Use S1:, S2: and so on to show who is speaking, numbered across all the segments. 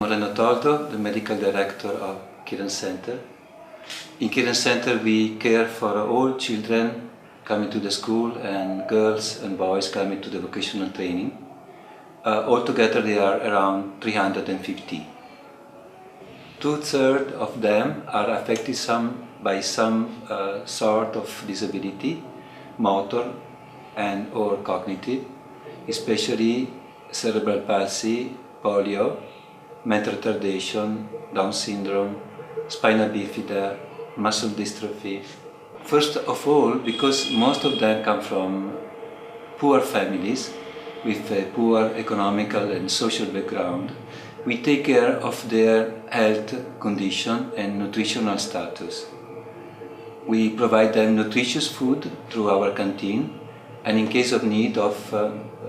S1: MORENO Toldo, the medical director of KIRAN Center. In KIRAN Center we care for all children coming to the school and girls and boys coming to the vocational training. Altogether they are around 350. Two-thirds of them are affected by some sort of disability, motor and or cognitive, especially cerebral palsy, polio, mental retardation, Down syndrome, spina bifida, muscle dystrophy. First of all, because most of them come from poor families with a poor economical and social background, we take care of their health condition and nutritional status. We provide them nutritious food through our canteen, and in case of need of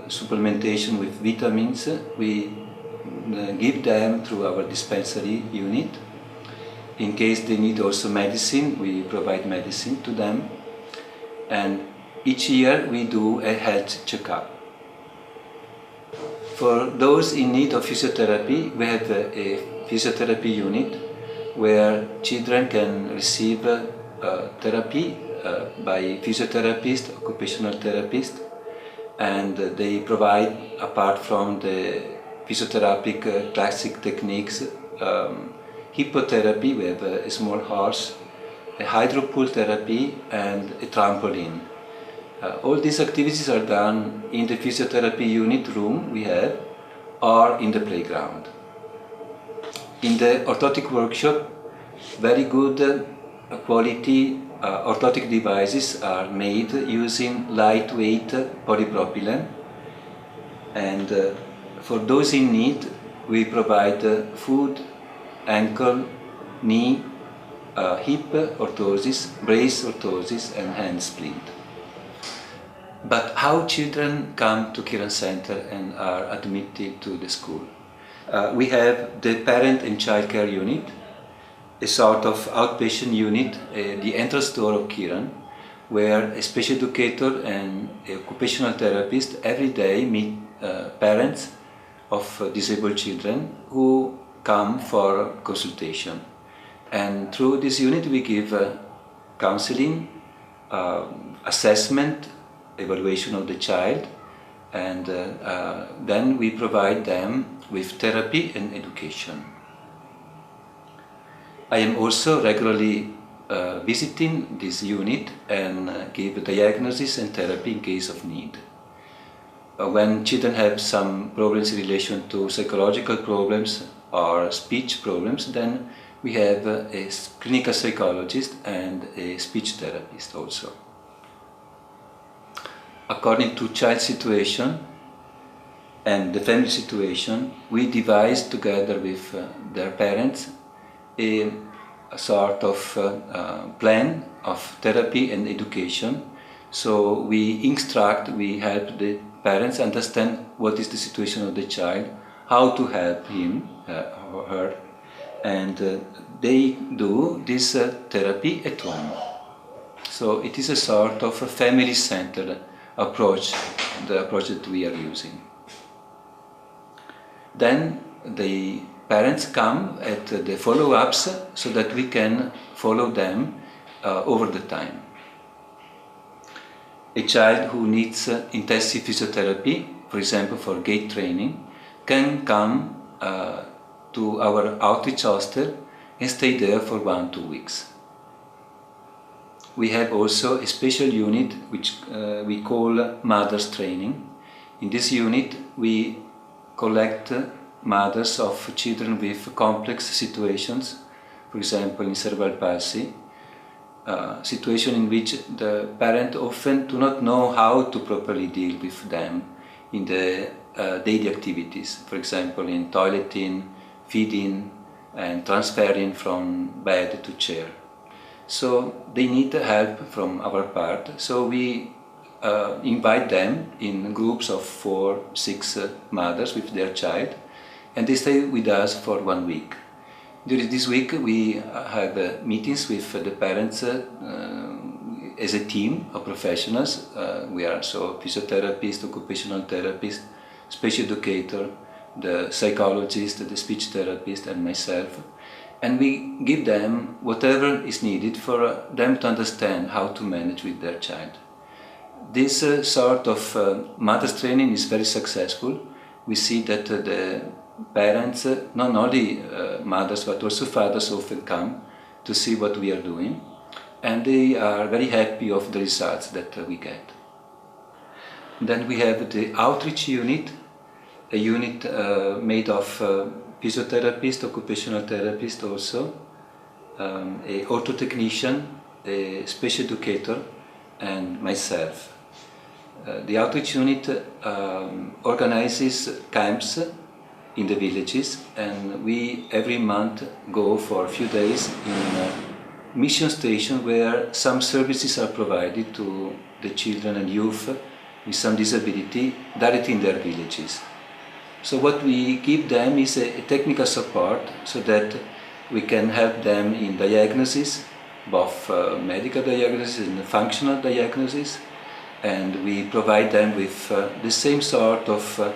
S1: supplementation with vitamins, we give them through our dispensary unit. In case they need also medicine, we provide medicine to them. And each year we do a health checkup. For those in need of physiotherapy, we have a physiotherapy unit where children can receive therapy by physiotherapist, occupational therapist, and they provide, apart from the physiotherapeutic classic techniques, hippotherapy, we have a small horse, a hydropool therapy and a trampoline. All these activities are done in the physiotherapy unit room we have or in the playground. In the orthotic workshop, very good quality orthotic devices are made using lightweight polypropylene, and for those in need we provide foot, ankle, knee, hip orthosis, brace orthosis and hand splint. But how children come to KIRAN Center and are admitted to the school? We have the parent and child care unit, a sort of outpatient unit, the entrance door of KIRAN, where a special educator and an occupational therapist every day meet parents of disabled children who come for consultation. And through this unit we give counseling, assessment, evaluation of the child, and then we provide them with therapy and education. I am also regularly visiting this unit and give diagnosis and therapy in case of need. When children have some problems in relation to psychological problems or speech problems, then we have a clinical psychologist and a speech therapist also. According to child situation and the family situation, we devise together with their parents a sort of plan of therapy and education. So we help the parents understand what is the situation of the child, how to help him or her, and they do this therapy at home. So it is a sort of a family-centered approach, the approach that we are using. Then the parents come at the follow-ups so that we can follow them over the time. A child who needs intensive physiotherapy, for example for gait training, can come to our outreach hostel and stay there for 1-2 weeks. We have also a special unit which we call Mothers Training. In this unit we collect mothers of children with complex situations, for example in cerebral palsy, situation in which the parent often do not know how to properly deal with them in the daily activities, for example in toileting, feeding and transferring from bed to chair. So they need help from our part, so we invite them in groups of 4-6 mothers with their child, and they stay with us for 1 week. During this week we have meetings with the parents as a team of professionals. We are so physiotherapists, occupational therapists, special educator, the psychologist, the speech therapist and myself, and we give them whatever is needed for them to understand how to manage with their child. This sort of mother's training is very successful. We see that the parents, not only mothers but also fathers, often come to see what we are doing, and they are very happy of the results that we get. Then we have the outreach unit, a unit made of physiotherapist, occupational therapist also, a orthotechnician, a special educator, and myself. The outreach unit organizes camps in the villages, and we every month go for a few days in a mission station where some services are provided to the children and youth with some disability directly in their villages. So what we give them is a technical support so that we can help them in diagnosis, both medical diagnosis and functional diagnosis, and we provide them with the same sort of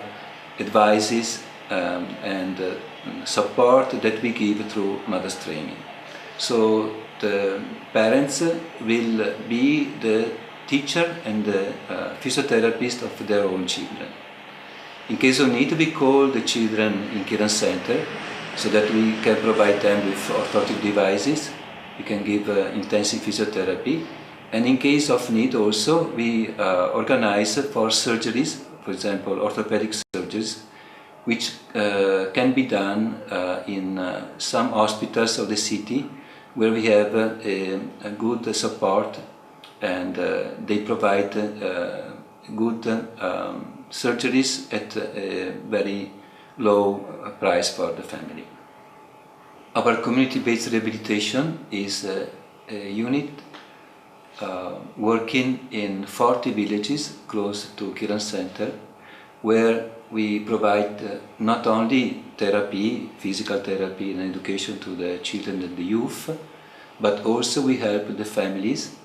S1: advices and support that we give through mother's training. So the parents will be the teacher and the physiotherapist of their own children. In case of need, we call the children in KIRAN Center so that we can provide them with orthotic devices. We can give intensive physiotherapy, and in case of need also we organize for surgeries, for example orthopedic surgeries, which can be done in some hospitals of the city where we have a good support, and they provide good surgeries at a very low price for the family. Our community-based rehabilitation is a unit working in 40 villages close to KIRAN Center, where we provide not only therapy, physical therapy and education to the children and the youth, but also we help the families,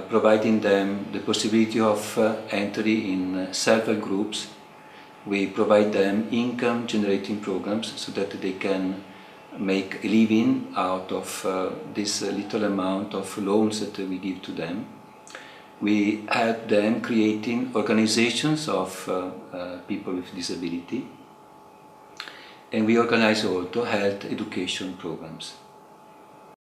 S1: providing them the possibility of entry in self-help groups. We provide them income generating programs so that they can make a living out of this little amount of loans that we give to them. We help them creating organizations of people with disability, and we organize also health education programs.